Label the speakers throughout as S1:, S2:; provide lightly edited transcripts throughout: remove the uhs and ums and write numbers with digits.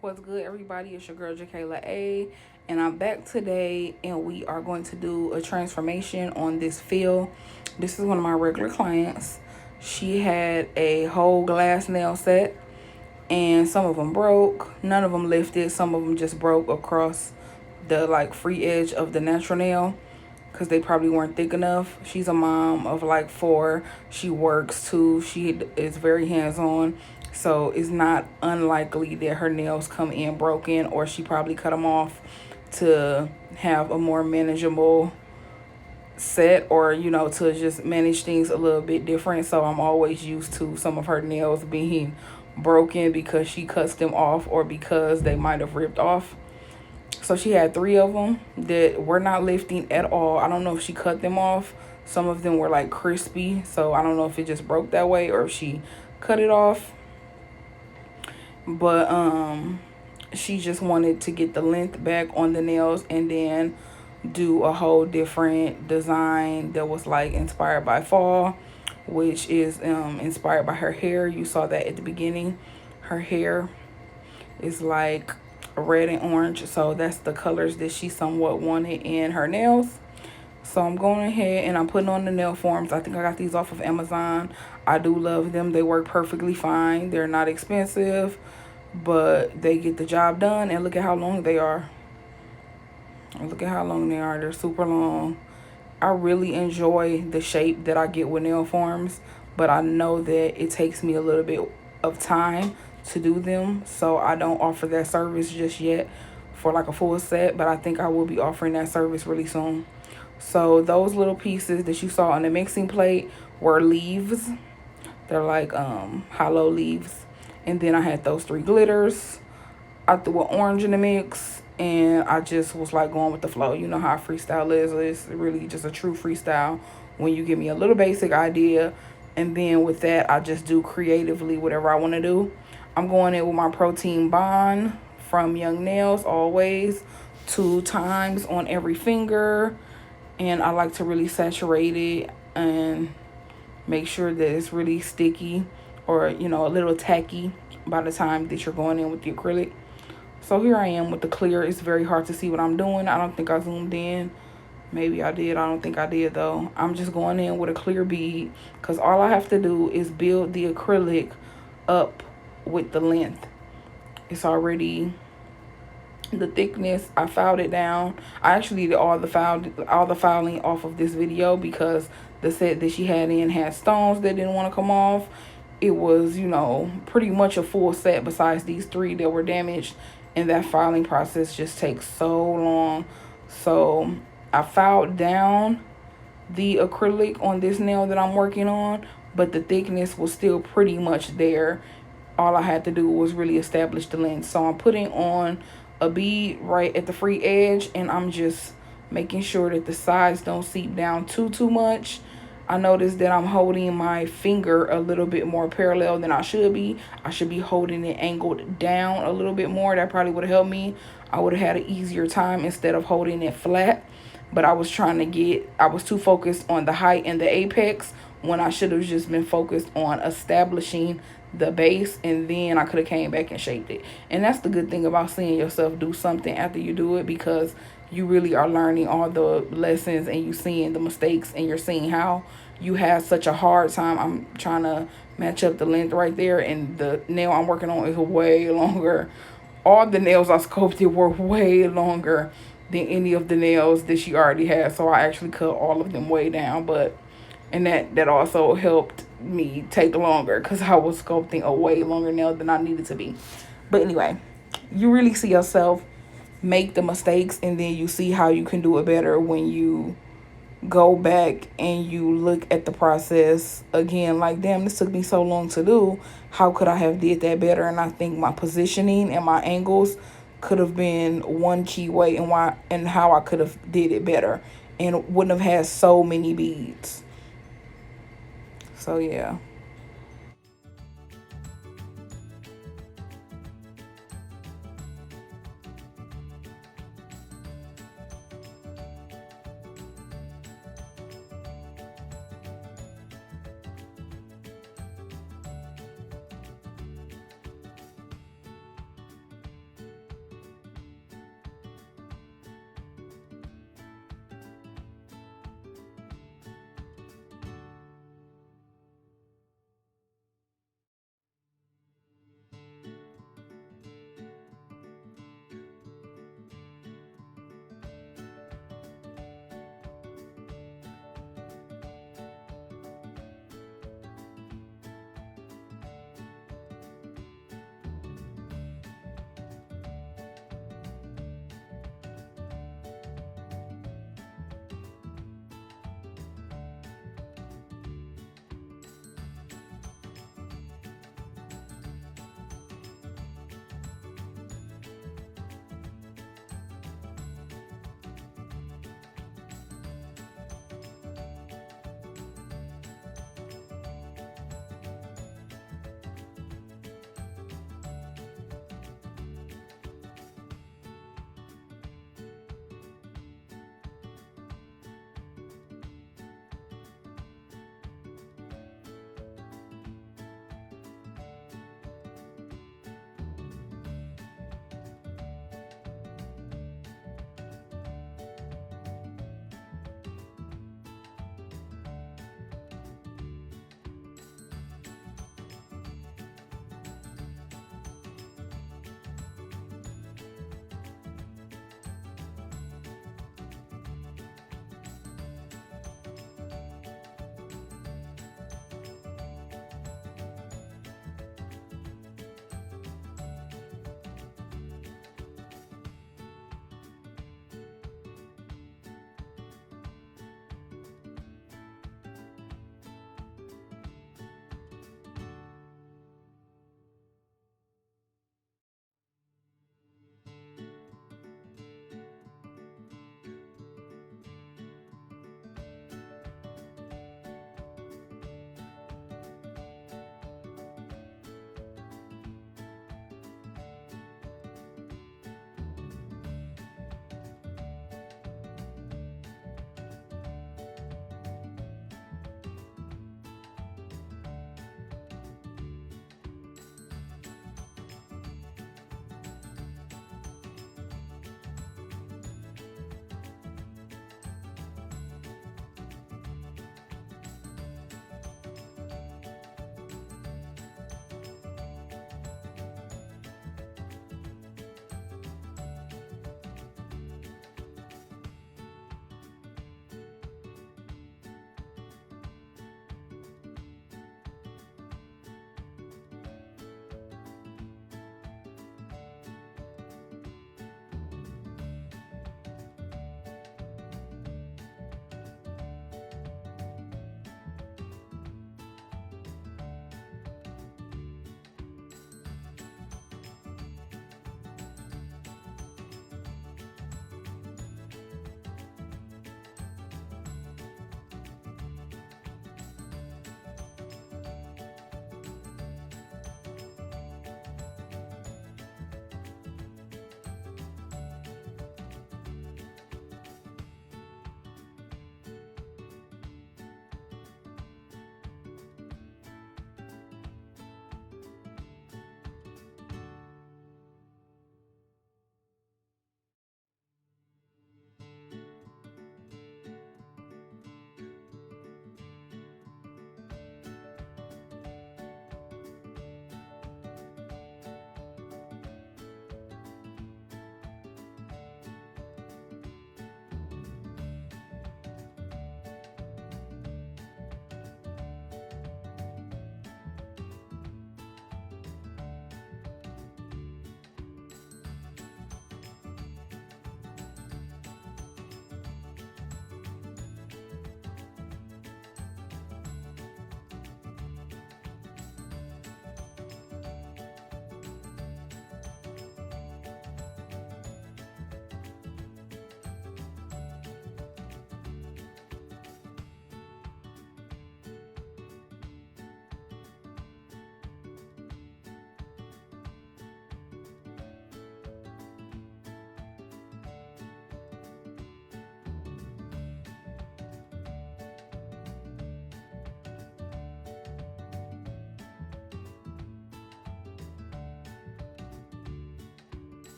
S1: What's good, everybody? It's your girl, Jakayla A, and I'm back today, and we are going to do a transformation on this fill. This is one of my regular clients. She had a whole glass nail set, and some of them broke. None of them lifted. Some of them just broke across the free edge of the natural nail because they probably weren't thick enough. She's a mom of four. She works too. She is very hands on. So it's not unlikely that her nails come in broken, or she probably cut them off to have a more manageable set, or to just manage things a little bit different. So I'm always used to some of her nails being broken because she cuts them off or because they might have ripped off. So she had three of them that were not lifting at all. I don't know if she cut them off. Some of them were crispy, so I don't know if it just broke that way or if she cut it off. But she just wanted to get the length back on the nails and then do a whole different design that was inspired by fall, which is inspired by her hair. You saw that at the beginning. Her hair is red and orange, so that's the colors that she somewhat wanted in her nails. So I'm going ahead and I'm putting on the nail forms. I think I got these off of Amazon. I do love them. They work perfectly fine. They're not expensive, but they get the job done. And look at how long they are. Look at how long they are. They're super long. I really enjoy the shape that I get with nail forms, but I know that it takes me a little bit of time to do them, so I don't offer that service just yet for a full set, but I think I will be offering that service really soon. So those little pieces that you saw on the mixing plate were leaves. They're hollow leaves. And then I had those three glitters. I threw an orange in the mix, and I just was going with the flow. You know how freestyle is. It's really just a true freestyle when you give me a little basic idea, and then with that I just do creatively whatever I want to do. I'm going in with my protein bond from Young Nails always, 2 times on every finger, and I like to really saturate it and make sure that it's really sticky or a little tacky by the time that you're going in with the acrylic. So here I am with the clear. It's very hard to see what I'm doing. I don't think I zoomed in. Maybe I did. I don't think I did though. I'm just going in with a clear bead because all I have to do is build the acrylic up with the length. It's already the thickness. I filed it down. I actually did all the filing off of this video because the set that she had in had stones that didn't want to come off. It was, pretty much a full set besides these three that were damaged, and that filing process just takes so long. So I filed down the acrylic on this nail that I'm working on, but the thickness was still pretty much there. All I had to do was really establish the length. So I'm putting on a bead right at the free edge, and I'm just making sure that the sides don't seep down too much. I noticed that I'm holding my finger a little bit more parallel than I should be. I should be holding it angled down a little bit more. That probably would have helped me. I would have had an easier time instead of holding it flat. But I was too focused on the height and the apex when I should have just been focused on establishing the base, and then I could have came back and shaped it. And that's the good thing about seeing yourself do something after you do it, because you really are learning all the lessons and you seeing the mistakes and you're seeing how you had such a hard time. I'm trying to match up the length right there, and the nail I'm working on is way longer. All the nails I sculpted were way longer than any of the nails that she already had, so I actually cut all of them way down. But and that also helped me take longer because I was sculpting a way longer nail than I needed to be. But anyway, you really see yourself make the mistakes, and then you see how you can do it better when you go back and you look at the process again. Damn, this took me so long to do. How could I have did that better? And I think my positioning and my angles could have been one key way and why and how I could have did it better and wouldn't have had so many beads. So yeah.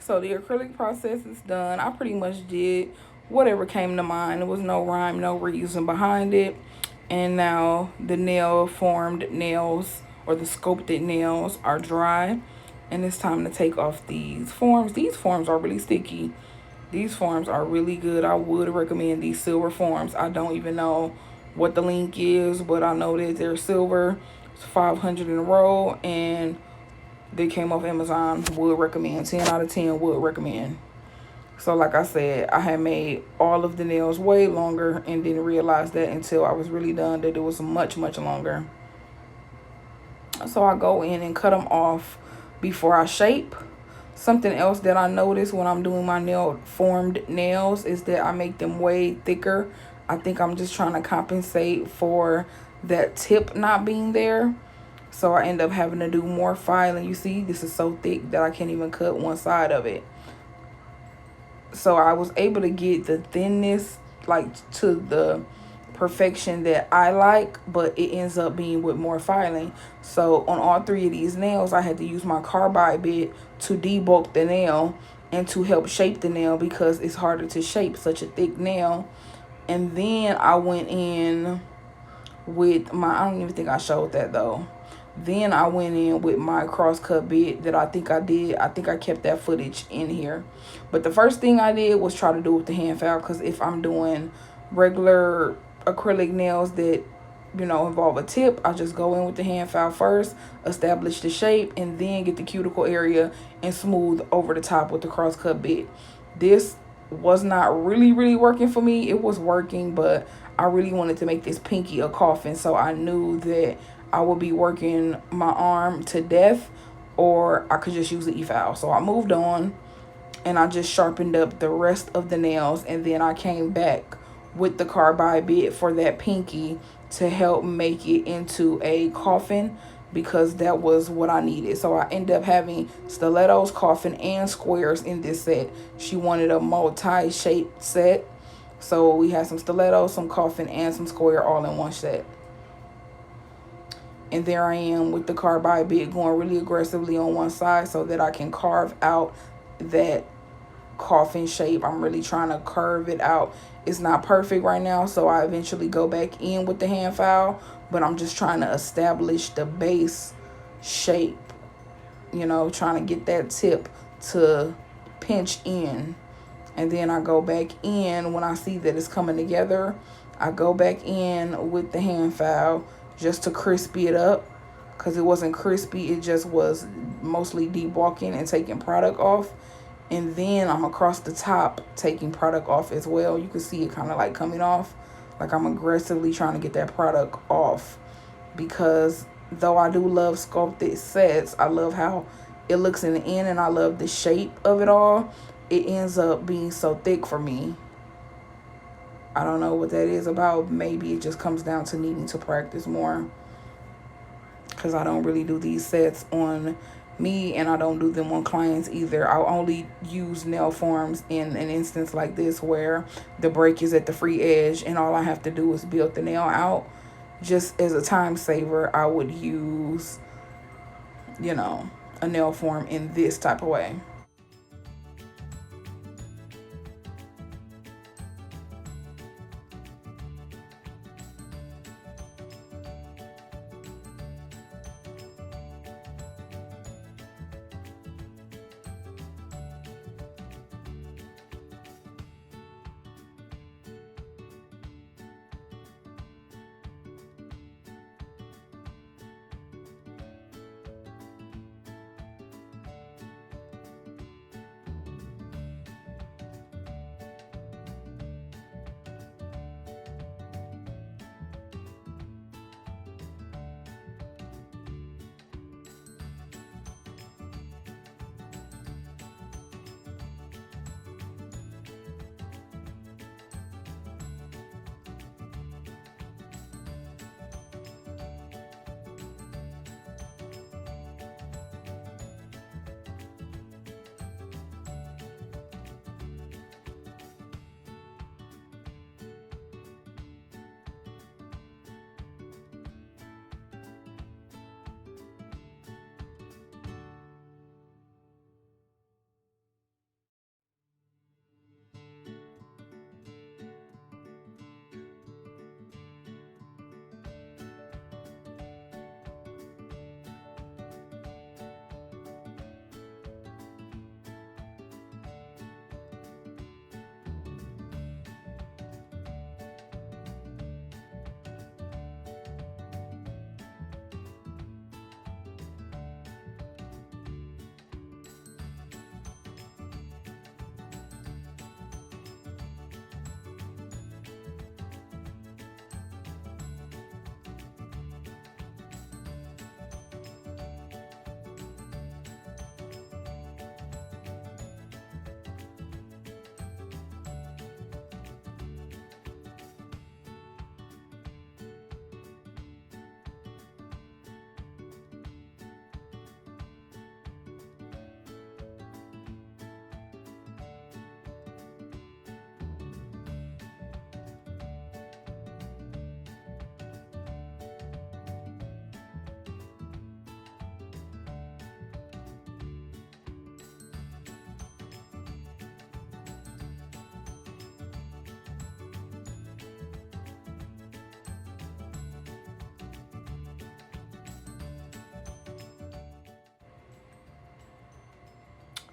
S1: So the acrylic process is done. I pretty much did whatever came to mind. There was no rhyme, no reason behind it. And now the nail formed nails, or the sculpted nails, are dry. And it's time to take off these forms. These forms are really sticky. These forms are really good. I would recommend these silver forms. I don't even know what the link is, but I know that they're silver. It's 500 in a row, and they came off Amazon. Would recommend. 10 out of 10 would recommend. So like I said, I had made all of the nails way longer and didn't realize that until I was really done that it was much, much longer. So I go in and cut them off before I shape. Something else that I notice when I'm doing my nail formed nails is that I make them way thicker. I think I'm just trying to compensate for that tip not being there. So I end up having to do more filing. You see, this is so thick that I can't even cut one side of it. So I was able to get the thinness like to the perfection that I like, but it ends up being with more filing. So on all three of these nails, I had to use my carbide bit to debulk the nail and to help shape the nail, because it's harder to shape such a thick nail. And then I went in with my, I don't even think I showed that though. Then I went in with my crosscut bit that I think I did. I think I kept that footage in here. But the first thing I did was try to do it with the hand file, because if I'm doing regular acrylic nails that, you know, involve a tip, I just go in with the hand file first, establish the shape, and then get the cuticle area and smooth over the top with the crosscut bit. This was not really working for me. It was working, but I really wanted to make this pinky a coffin, so I knew that I would be working my arm to death, or I could just use the e-file. So I moved on and I just sharpened up the rest of the nails, and then I came back with the carbide bit for that pinky to help make it into a coffin, because that was what I needed. So I ended up having stilettos, coffin, and squares in this set. She wanted a multi-shaped set. So we had some stilettos, some coffin, and some square all in one set. And there I am with the carbide bit going really aggressively on one side so that I can carve out that coffin shape. I'm really trying to curve it out. It's not perfect right now, so I eventually go back in with the hand file, but I'm just trying to establish the base shape, you know, trying to get that tip to pinch in. And then I go back in when I see that it's coming together. I go back in with the hand file just to crispy it up, because it wasn't crispy. It just was mostly debulking and taking product off. And then I'm across the top taking product off as well. You can see it kind of like coming off. Like I'm aggressively trying to get that product off, because though I do love sculpted sets, I love how it looks in the end, and I love the shape of it all. It ends up being so thick for me. I don't know what that is about. Maybe it just comes down to needing to practice more, because I don't really do these sets on me, and I don't do them on clients either. I'll only use nail forms in an instance like this where the break is at the free edge and all I have to do is build the nail out. Just as a time saver, I would use, you know, a nail form in this type of way.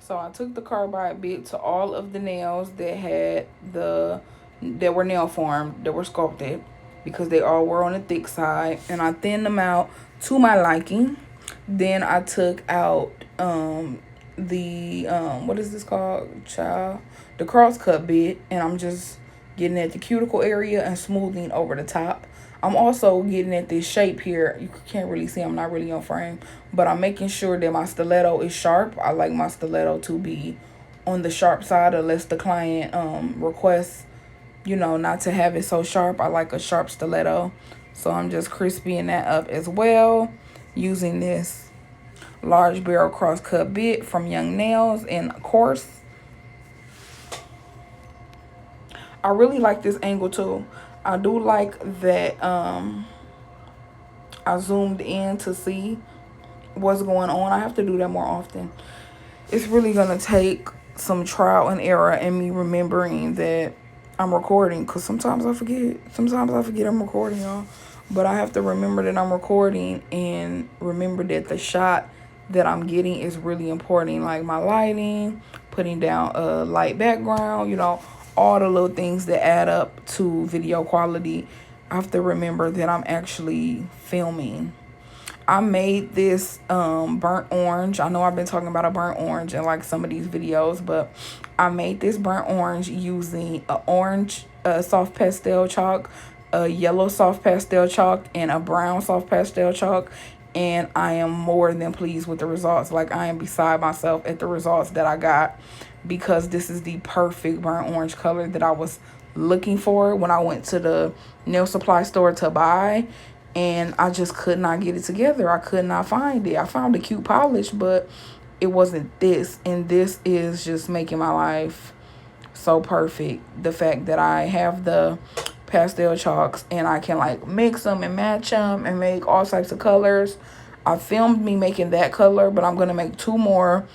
S1: So I took the carbide bit to all of the nails that were nail formed, that were sculpted, because they all were on the thick side, and I thinned them out to my liking. Then I took out the what is this called, child? The cross cut bit, and I'm just getting at the cuticle area and smoothing over the top. I'm also getting at this shape here. You can't really see, I'm not really on frame, but I'm making sure that my stiletto is sharp. I like my stiletto to be on the sharp side unless the client requests, not to have it so sharp. I like a sharp stiletto. So I'm just crispying that up as well using this large barrel cross cut bit from Young Nails. And of course, I really like this angle too. I do like that I zoomed in to see what's going on. I have to do that more often. It's really gonna take some trial and error and me remembering that I'm recording, because sometimes I forget. Sometimes I forget I'm recording, y'all. But I have to remember that I'm recording and remember that the shot that I'm getting is really important. Like my lighting, putting down a light background, all the little things that add up to video quality. I have to remember that I'm actually filming. I made this burnt orange. I know I've been talking about a burnt orange in like some of these videos, but I made this burnt orange using a orange soft pastel chalk, a yellow soft pastel chalk, and a brown soft pastel chalk. And I am more than pleased with the results. Like, I am beside myself at the results that I got, because this is the perfect burnt orange color that I was looking for when I went to the nail supply store to buy. And I just could not get it together. I could not find it. I found a cute polish, but it wasn't this. And this is just making my life so perfect. The fact that I have the pastel chalks and I can like mix them and match them and make all types of colors. I filmed me making that color, but I'm going to make 2 more,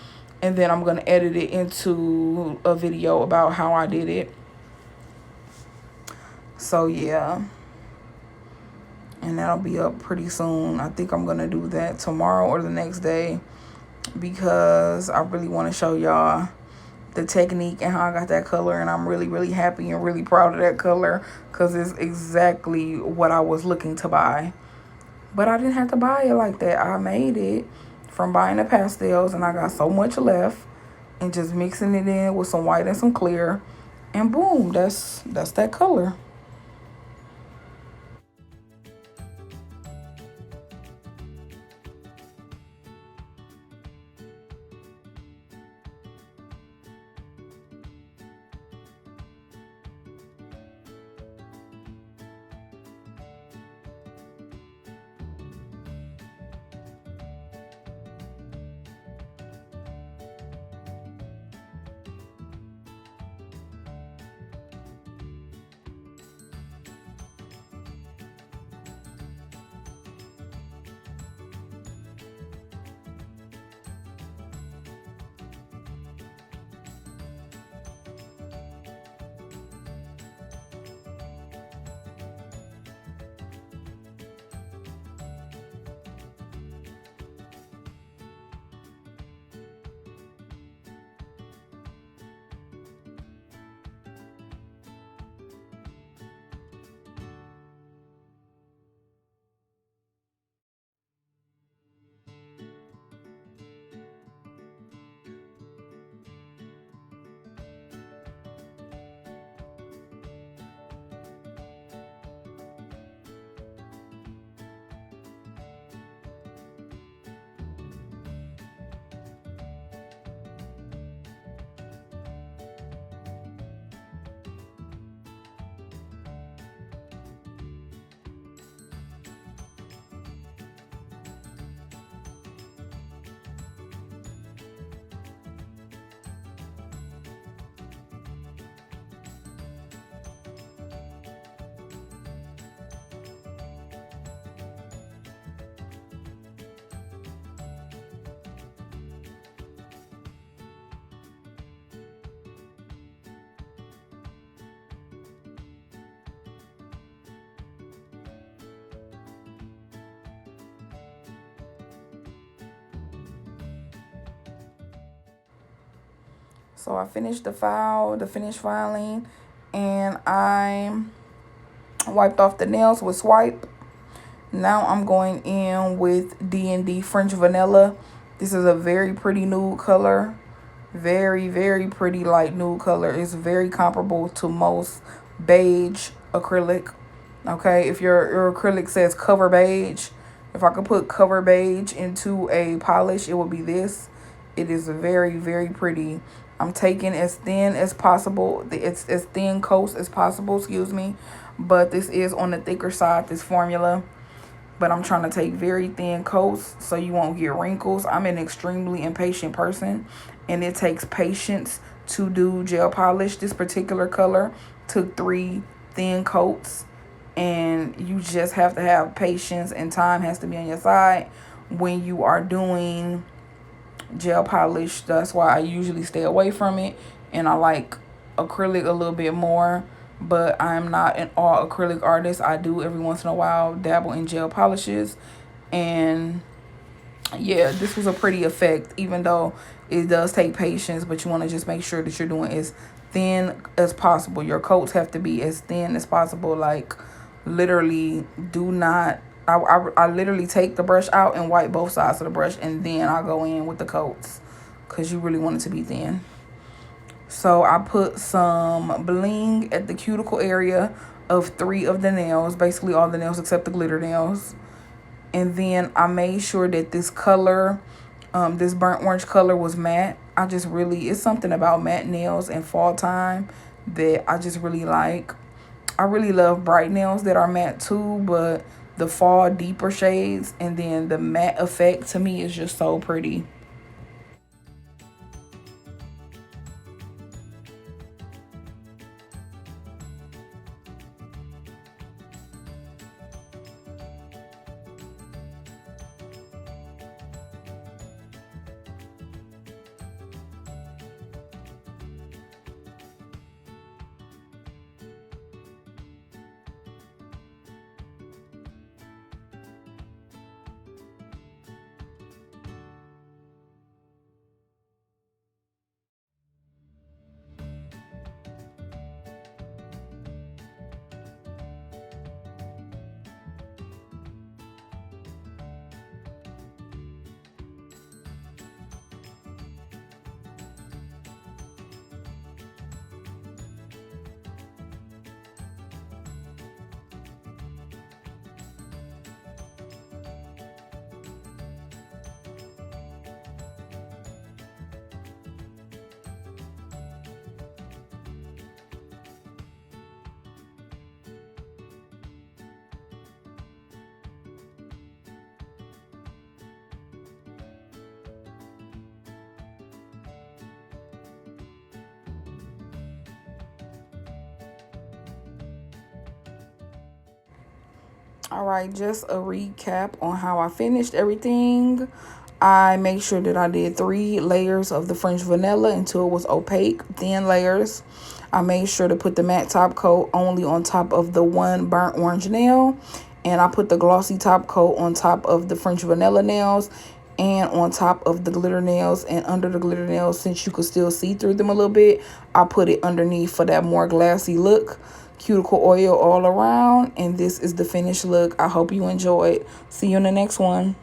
S1: and then I'm going to edit it into a video about how I did it. So yeah, and that'll be up pretty soon. I think I'm going to do that tomorrow or the next day, because I really want to show y'all the technique and how I got that color. And I'm really, really happy and really proud of that color, because it's exactly what I was looking to buy. But I didn't have to buy it like that. I made it from buying the pastels, and I got so much left, and just mixing it in with some white and some clear, and boom, that's that color. So I finished the finished filing, and I wiped off the nails with Swipe. Now I'm going in with D&D French Vanilla. This is a very pretty nude color. Very, very pretty light nude color. It's very comparable to most beige acrylic. Okay, if your acrylic says cover beige, if I could put cover beige into a polish, it would be this. It is very, very pretty. I'm taking as thin as possible. It's as thin coats as possible, excuse me. But this is on the thicker side, this formula. But I'm trying to take very thin coats so you won't get wrinkles. I'm an extremely impatient person, and it takes patience to do gel polish. This particular color took 3 thin coats, and you just have to have patience, and time has to be on your side when you are doing gel polish. That's why I usually stay away from it, and I like acrylic a little bit more, but I'm not an all acrylic artist. I do every once in a while dabble in gel polishes, and yeah, this was a pretty effect, even though it does take patience, but you want to just make sure that you're doing as thin as possible. Your coats have to be as thin as possible. Like, literally, do not, I literally take the brush out and wipe both sides of the brush, and then I go in with the coats, because you really want it to be thin. So I put some bling at the cuticle area of 3 of the nails, basically all the nails except the glitter nails. And then I made sure that this color, this burnt orange color, was matte. It's something about matte nails in fall time that I just really like. I really love bright nails that are matte too, but the fall deeper shades and then the matte effect to me is just so pretty. All right, just a recap on how I finished everything. I made sure that I did 3 layers of the French vanilla until it was opaque, thin layers. I made sure to put the matte top coat only on top of the one burnt orange nail. And I put the glossy top coat on top of the French vanilla nails and on top of the glitter nails and under the glitter nails. Since you could still see through them a little bit, I put it underneath for that more glassy look. Cuticle oil all around, and this is the finished look. I hope you enjoyed. See you in the next one.